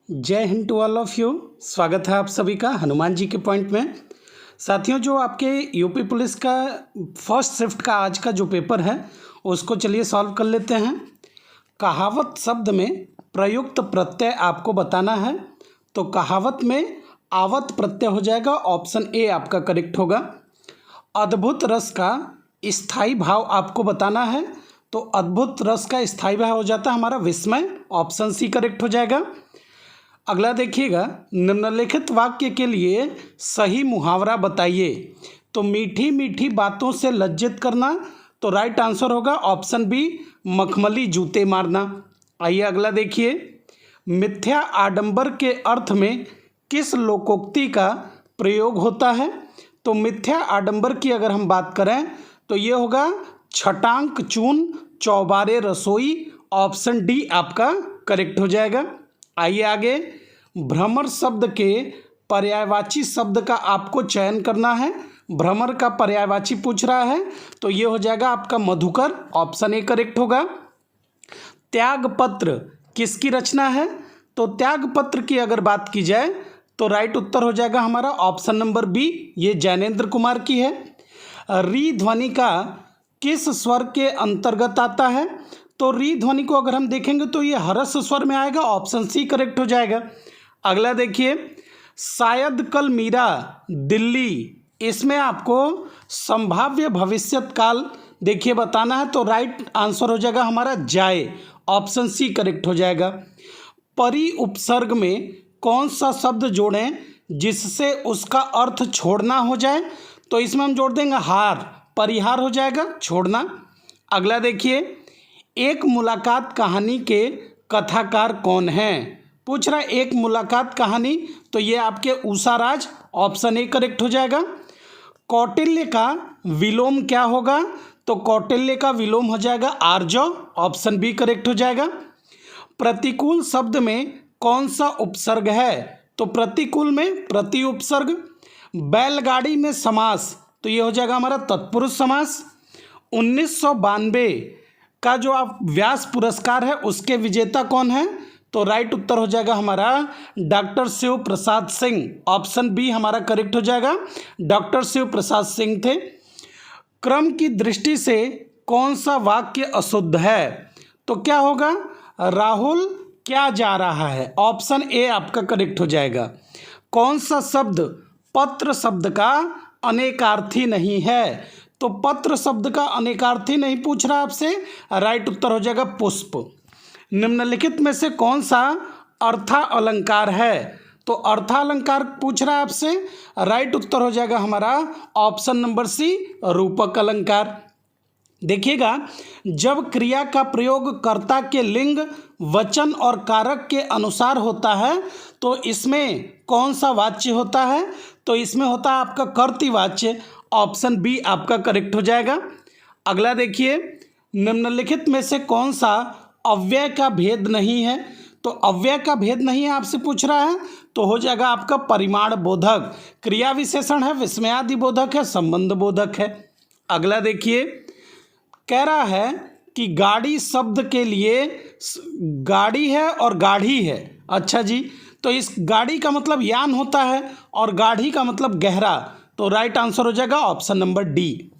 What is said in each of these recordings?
जय Hind to all of you. स्वागत है आप सभी का हनुमान जी के पॉइंट में। साथियों, जो आपके यूपी पुलिस का फर्स्ट शिफ्ट का आज का जो पेपर है उसको चलिए सॉल्व कर लेते हैं। कहावत शब्द में प्रयुक्त प्रत्यय आपको बताना है, तो कहावत में आवत प्रत्यय हो जाएगा, ऑप्शन ए आपका करेक्ट होगा। अद्भुत रस का स्थायी भाव आपको बताना है, तो अद्भुत रस का स्थायी भाव हो जाता है हमारा विस्मय, ऑप्शन सी करेक्ट हो जाएगा। अगला देखिएगा, निम्नलिखित वाक्य के लिए सही मुहावरा बताइए। तो मीठी मीठी बातों से लज्जित करना, तो राइट आंसर होगा ऑप्शन बी, मखमली जूते मारना। आइए अगला देखिए, मिथ्या आडंबर के अर्थ में किस लोकोक्ति का प्रयोग होता है। तो मिथ्या आडंबर की अगर हम बात करें तो ये होगा छटांक चून चौबारे रसोई, ऑप्शन डी आपका करेक्ट हो जाएगा। आइए आगे, भ्रमर शब्द के पर्यायवाची शब्द का आपको चयन करना है। भ्रमर का पर्यायवाची पूछ रहा है, तो ये हो जाएगा आपका मधुकर, ऑप्शन ए करेक्ट होगा। त्यागपत्र किसकी रचना है। तो त्यागपत्र की अगर बात की जाए तो राइट उत्तर हो जाएगा हमारा ऑप्शन नंबर बी, ये जैनेन्द्र कुमार की है। री ध्वनि का किस स्वर के अंतर्गत आता है। तो री ध्वनि को अगर हम देखेंगे तो ये हर्ष स्वर में आएगा, ऑप्शन सी करेक्ट हो जाएगा। अगला देखिए, शायद कल मीरा दिल्ली, इसमें आपको संभाव्य भविष्यत काल देखिए बताना है, तो राइट आंसर हो जाएगा हमारा जाए, ऑप्शन सी करेक्ट हो जाएगा। परि उपसर्ग में कौन सा शब्द जोड़ें जिससे उसका अर्थ छोड़ना हो जाए। तो इसमें हम जोड़ देंगे हार, परिहार हो जाएगा, छोड़ना। अगला देखिए, एक मुलाकात कहानी के कथाकार कौन हैं। पूछ रहा है एक मुलाकात कहानी, तो ये आपके उषाराज, ऑप्शन ए करेक्ट हो जाएगा। कौटिल्य का विलोम क्या होगा। तो कौटिल्य का विलोम हो जाएगा आर्जव, ऑप्शन बी करेक्ट हो जाएगा। प्रतिकूल शब्द में कौन सा उपसर्ग है। तो प्रतिकूल में प्रति उपसर्ग। बैलगाड़ी में समास, तो ये हो जाएगा हमारा तत्पुरुष समास। 1992 का जो आप व्यास पुरस्कार है उसके विजेता कौन है। तो राइट उत्तर हो जाएगा हमारा doctor Shiv Prasad Singh, option B हमारा करेक्ट हो जाएगा, डॉक्टर शिव प्रसाद सिंह थे। क्रम की दृष्टि से कौन सा वाक्य अशुद्ध है। तो क्या होगा, राहुल क्या जा रहा है, ऑप्शन ए आपका करेक्ट हो जाएगा। कौन सा शब्द पत्र शब्द का अनेकार्थी नहीं है। तो पत्र शब्द का अनेकार्थी नहीं पूछ रहा आपसे, राइट उत्तर हो जाएगा पुष्प। निम्नलिखित में से कौन सा अर्था अलंकार है। तो अर्था अलंकार पूछ रहा है आपसे, राइट उत्तर हो जाएगा हमारा ऑप्शन नंबर सी, रूपक अलंकार। देखिएगा, जब क्रिया का प्रयोग कर्ता के लिंग, वचन और कारक के अनुसार होता है तो इसमें कौन सा वाच्य होता है। तो इसमें होता है आपका कर्तृवाच्य, ऑप्शन बी आपका करेक्ट हो जाएगा। अगला देखिए, निम्नलिखित में से कौन सा अव्यय का भेद नहीं है। तो अव्यय का भेद नहीं है आपसे पूछ रहा है, तो हो जाएगा आपका परिमाण बोधक। क्रिया विशेषण है, विस्मयादि बोधक है, संबंध बोधक है। अगला देखिए, कह रहा है कि गाड़ी शब्द के लिए गाड़ी है और गाढ़ी है। अच्छा जी, तो इस गाड़ी का मतलब यान होता है और गाढ़ी का मतलब गहरा, तो राइट आंसर हो जाएगा ऑप्शन नंबर डी।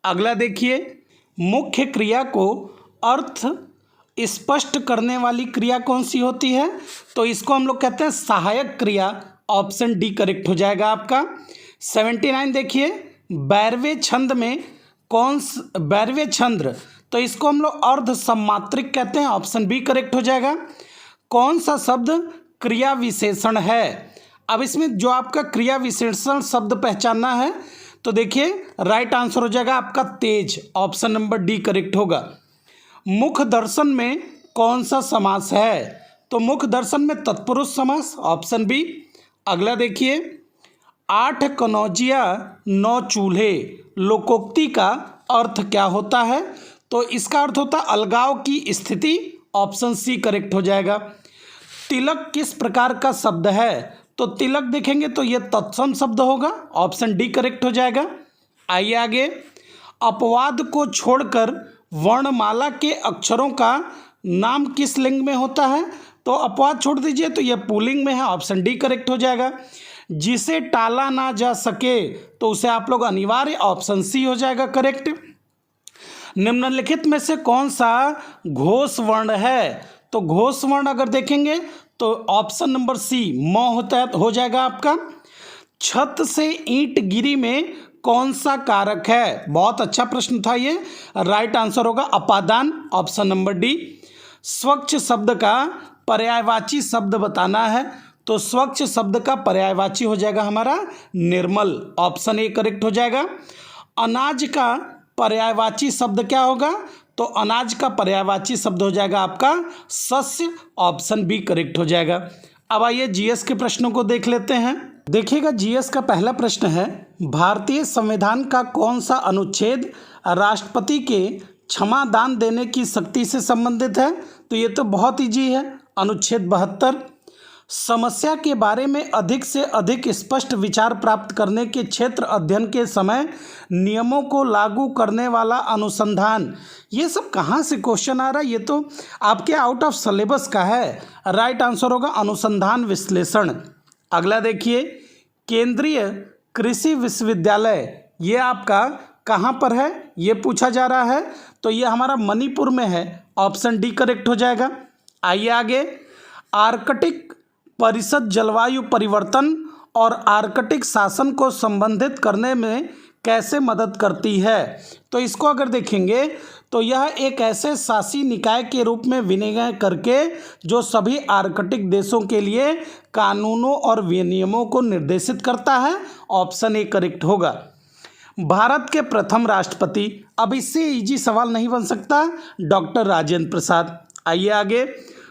अगला देखिए, मुख्य क्रिया को अर्थ स्पष्ट करने वाली क्रिया कौन सी होती है। तो इसको हम लोग कहते हैं सहायक क्रिया, ऑप्शन डी करेक्ट हो जाएगा आपका। 79 देखिए, बैरवे छंद में बैरवे छंद, तो इसको हम लोग अर्ध सम्मात्रिक कहते हैं, ऑप्शन बी करेक्ट हो जाएगा। कौन सा शब्द क्रिया विशेषण है। अब इसमें जो आपका क्रिया विशेषण शब्द पहचानना है, तो देखिए राइट आंसर हो जाएगा आपका तेज, ऑप्शन नंबर डी करेक्ट होगा। मुख दर्शन में कौन सा समास है। तो मुख दर्शन में तत्पुरुष समास, ऑप्शन बी। अगला देखिए, 8 कनौजिया 9 चूल्हे लोकोक्ति का अर्थ क्या होता है। तो इसका अर्थ होता है अलगाव की स्थिति, ऑप्शन सी करेक्ट हो जाएगा। तिलक किस प्रकार का शब्द है। तो तिलक देखेंगे तो ये तत्सम शब्द होगा, ऑप्शन डी करेक्ट हो जाएगा। आइए आगे, अपवाद को छोड़कर वर्णमाला के अक्षरों का नाम किस लिंग में होता है। तो अपवाद छोड़ दीजिए, तो ये पुलिंग में है, ऑप्शन डी करेक्ट हो जाएगा। जिसे टाला ना जा सके तो उसे आप लोग अनिवार्य, ऑप्शन सी हो जाएगा करेक्ट। निम्नलिखित में से कौन सा घोष वर्ण है? तो घोष वर्ण अगर देखेंगे तो ऑप्शन नंबर सी म होता है, हो जाएगा आपका। छत से ईंट गिरी में कौन सा कारक है? बहुत अच्छा प्रश्न था ये। राइट आंसर होगा अपादान, ऑप्शन नंबर डी। स्वच्छ शब्द का पर्यायवाची शब्द बताना है, तो स्वच्छ शब्द का पर्यायवाची हो जाएगा हमारा निर्मल, ऑप्शन ए करेक्ट हो जाएगा। अनाज का पर्यायवाची शब्द क्या होगा? तो अनाज का पर्यायवाची शब्द हो जाएगा आपका शस्य, ऑप्शन बी करेक्ट हो जाएगा। अब आइए जीएस के प्रश्नों को देख लेते हैं। देखिएगा, जीएस का पहला प्रश्न है, भारतीय संविधान का कौन सा अनुच्छेद राष्ट्रपति के क्षमा दान देने की शक्ति से संबंधित है? तो ये तो बहुत इजी है, अनुच्छेद 72। समस्या के बारे में अधिक से अधिक स्पष्ट विचार प्राप्त करने के क्षेत्र अध्ययन के समय नियमों को लागू करने वाला अनुसंधान। ये सब कहाँ से क्वेश्चन आ रहा है? ये तो आपके आउट ऑफ सिलेबस का है। राइट आंसर होगा अनुसंधान विश्लेषण। अगला देखिए, केंद्रीय कृषि विश्वविद्यालय ये आपका कहाँ पर है, ये पूछा जा रहा है। तो ये हमारा मणिपुर में है, ऑप्शन डी करेक्ट हो जाएगा। आइए आगे, आर्कटिक परिषद जलवायु परिवर्तन और आर्कटिक शासन को संबंधित करने में कैसे मदद करती है? तो इसको अगर देखेंगे तो यह एक ऐसे शासी निकाय के रूप में विनियमन करके जो सभी आर्कटिक देशों के लिए कानूनों और विनियमों को निर्देशित करता है, ऑप्शन ए करेक्ट होगा। भारत के प्रथम राष्ट्रपति, अब इससे इजी सवाल नहीं बन सकता, डॉक्टर राजेंद्र प्रसाद। आइए आगे,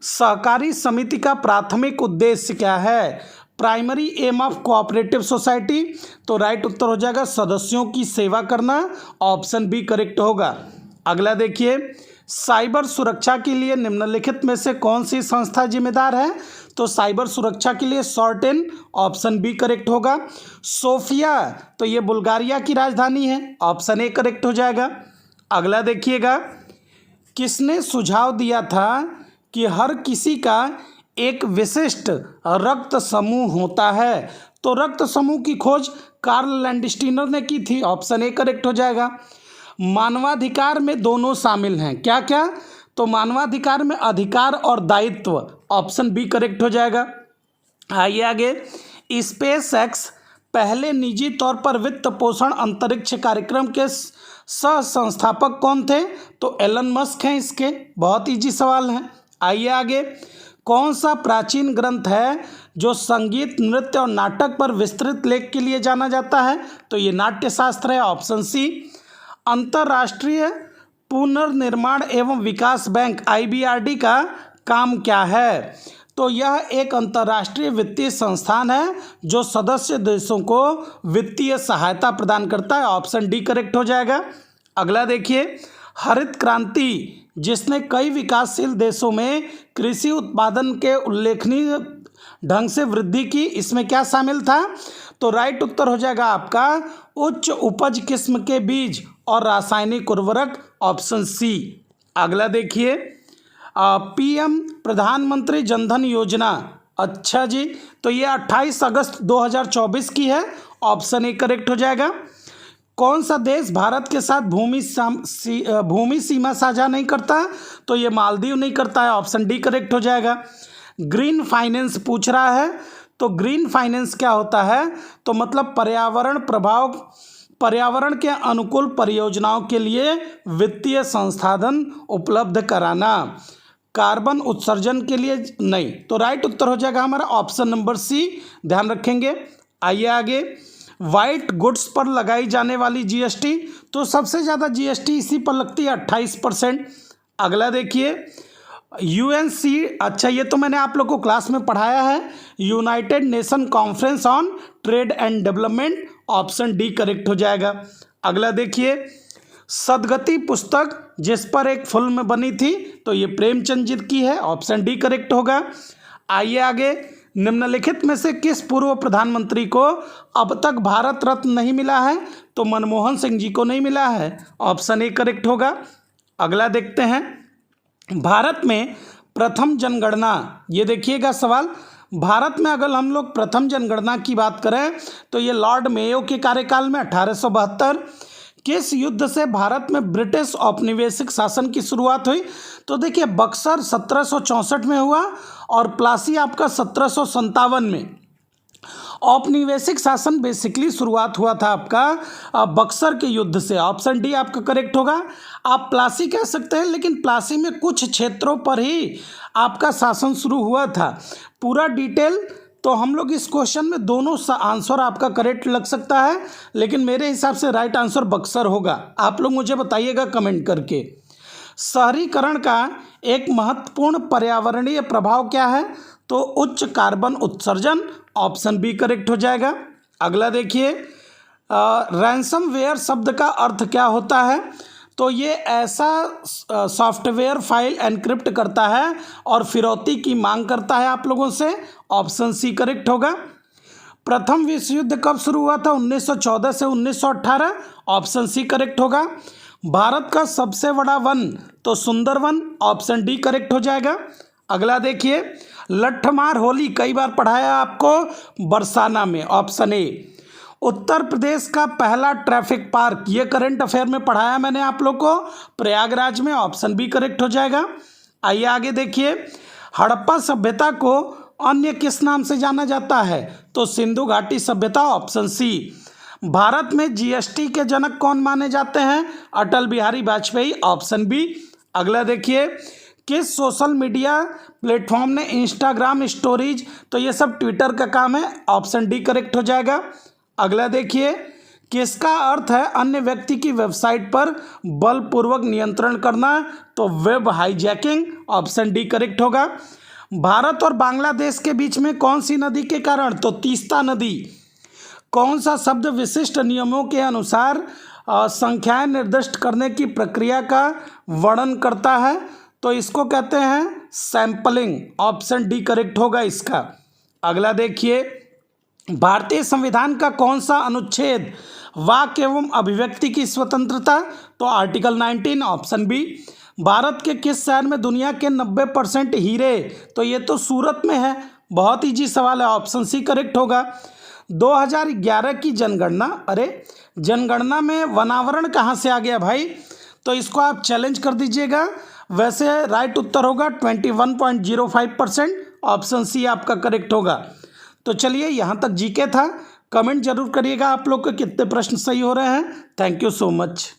सहकारी समिति का प्राथमिक उद्देश्य क्या है? Primary aim of cooperative society, तो राइट उत्तर हो जाएगा सदस्यों की सेवा करना, ऑप्शन बी करेक्ट होगा। अगला देखिए, साइबर सुरक्षा के लिए निम्नलिखित में से कौन सी संस्था जिम्मेदार है? तो साइबर सुरक्षा के लिए सॉर्टेन, ऑप्शन बी करेक्ट होगा। सोफिया, तो ये बुल्गारिया की राजधानी है, ऑप्शन ए करेक्ट हो जाएगा। अगला देखिएगा, किसने सुझाव दिया था कि हर किसी का एक विशिष्ट रक्त समूह होता है? तो रक्त समूह की खोज कार्ल लैंडस्टीनर ने की थी, ऑप्शन ए करेक्ट हो जाएगा। मानवाधिकार में दोनों शामिल हैं, क्या क्या? तो मानवाधिकार में अधिकार और दायित्व, ऑप्शन बी करेक्ट हो जाएगा। आइए आगे, स्पेस एक्स पहले निजी तौर पर वित्त पोषण अंतरिक्ष कार्यक्रम के सह संस्थापक कौन थे? तो एलन मस्क हैं इसके, बहुत इजी सवाल हैं। आइए आगे, कौन सा प्राचीन ग्रंथ है जो संगीत, नृत्य और नाटक पर विस्तृत लेख के लिए जाना जाता है? तो ये नाट्यशास्त्र है, ऑप्शन सी। अंतर्राष्ट्रीय पुनर्निर्माण एवं विकास बैंक IBRD का काम क्या है? तो यह एक अंतर्राष्ट्रीय वित्तीय संस्थान है जो सदस्य देशों को वित्तीय सहायता प्रदान करता है, ऑप्शन डी करेक्ट हो जाएगा। अगला देखिए, हरित क्रांति जिसने कई विकासशील देशों में कृषि उत्पादन के उल्लेखनीय ढंग से वृद्धि की, इसमें क्या शामिल था? तो राइट उत्तर हो जाएगा आपका उच्च उपज किस्म के बीज और रासायनिक उर्वरक, ऑप्शन सी। अगला देखिए, PM प्रधानमंत्री जनधन योजना, अच्छा जी, तो ये 28 अगस्त 2024 की है, ऑप्शन ए करेक्ट हो जाएगा। कौन सा देश भारत के साथ भूमि सीमा साझा नहीं करता? तो ये मालदीव नहीं करता है, ऑप्शन डी करेक्ट हो जाएगा। ग्रीन फाइनेंस पूछ रहा है, तो ग्रीन फाइनेंस क्या होता है? तो मतलब पर्यावरण के अनुकूल परियोजनाओं के लिए वित्तीय संसाधन उपलब्ध कराना, कार्बन उत्सर्जन के लिए नहीं। तो राइट उत्तर हो जाएगा हमारा ऑप्शन नंबर सी, ध्यान रखेंगे। आइए आगे, वाइट गुड्स पर लगाई जाने वाली GST, तो सबसे ज़्यादा GST इसी पर लगती है, 28%। अगला देखिए, UNC, अच्छा ये तो मैंने आप लोग को क्लास में पढ़ाया है, United nation conference on trade and development, option D correct हो जाएगा। अगला देखिए, सदगति पुस्तक जिस पर एक फिल्म बनी थी, तो ये प्रेमचंद जी की है, ऑप्शन डी करेक्ट होगा। आइए आगे, निम्नलिखित में से किस पूर्व प्रधानमंत्री को अब तक भारत रत्न नहीं मिला है? तो मनमोहन सिंह जी को नहीं मिला है, ऑप्शन ए करेक्ट होगा। अगला देखते हैं, भारत में प्रथम जनगणना, ये देखिएगा सवाल, भारत में अगर हम लोग प्रथम जनगणना की बात करें तो ये लॉर्ड मेयो के कार्यकाल में 1872। किस युद्ध से भारत में ब्रिटिश औपनिवेशिक शासन की शुरुआत हुई? तो देखिए बक्सर 1764 में हुआ और प्लासी आपका 1757 में। औपनिवेशिक शासन बेसिकली शुरुआत हुआ था आपका बक्सर के युद्ध से। ऑप्शन डी आपका करेक्ट होगा। आप प्लासी कह सकते हैं, लेकिन प्लासी में कुछ क्षेत्रों पर ही आपका शासन शुरू हुआ था। पूरा डिटेल तो हम लोग इस क्वेश्चन में दोनों आंसर आपका करेक्ट लग सकता है, लेकिन मेरे हिसाब से राइट आंसर बक्सर होगा। आप लोग मुझे बताइएगा कमेंट करके। शहरीकरण का एक महत्वपूर्ण पर्यावरणीय प्रभाव क्या है? तो उच्च कार्बन उत्सर्जन। ऑप्शन बी करेक्ट हो जाएगा। अगला देखिए, रैंसमवेयर शब्द का अर्थ क्या होता है? तो ये ऐसा सॉफ्टवेयर फाइल एनक्रिप्ट करता है और फिरौती की मांग करता है आप लोगों से। ऑप्शन सी करेक्ट होगा। प्रथम विश्व युद्ध कब शुरू हुआ था? 1914 से 1918। ऑप्शन सी करेक्ट होगा। भारत का सबसे बड़ा वन तो सुंदरवन। ऑप्शन डी करेक्ट हो जाएगा। अगला देखिए, लट्ठमार होली कई बार पढ़ाया आपको बरसाना में। Option A. उत्तर प्रदेश का पहला ट्रैफिक पार्क, ये करंट अफेयर में पढ़ाया मैंने आप लोग को, प्रयागराज में। ऑप्शन बी करेक्ट हो जाएगा। आइए आगे देखिए, हड़प्पा सभ्यता को अन्य किस नाम से जाना जाता है? तो सिंधु घाटी सभ्यता। Option C. भारत में जीएसटी के जनक कौन माने जाते हैं? अटल बिहारी वाजपेयी। Option B. अगला देखिए, किस सोशल मीडिया प्लेटफॉर्म ने इंस्टाग्राम स्टोरीज, तो ये सब ट्विटर का काम है। ऑप्शन डी करेक्ट हो जाएगा। अगला देखिए, किसका अर्थ है अन्य व्यक्ति की वेबसाइट पर बलपूर्वक नियंत्रण करना? तो web hijacking. Option D correct होगा। भारत और बांग्लादेश के बीच में कौन सी नदी के कारण? तो तीस्ता नदी। कौन सा शब्द विशिष्ट नियमों के अनुसार संख्याएं निर्दिष्ट करने की प्रक्रिया का वर्णन करता है? तो इसको कहते हैं सैंपलिंग। ऑप्शन डी करेक्ट होगा इसका। अगला देखिए, भारतीय संविधान का कौन सा अनुच्छेद वाक एवं अभिव्यक्ति की स्वतंत्रता? तो आर्टिकल 19। Option B. भारत के किस शहर में दुनिया के 90% हीरे? तो ये तो सूरत में है। बहुत इजी सवाल है। ऑप्शन सी करेक्ट होगा। 2011 की जनगणना, अरे जनगणना में वनावरण कहाँ से आ गया भाई? तो इसको आप चैलेंज कर दीजिएगा। वैसे राइट उत्तर होगा 21.05%। ऑप्शन सी आपका करेक्ट होगा। तो चलिए यहाँ तक जीके था। कमेंट जरूर करिएगा आप लोग के कितने प्रश्न सही हो रहे हैं। Thank you so much.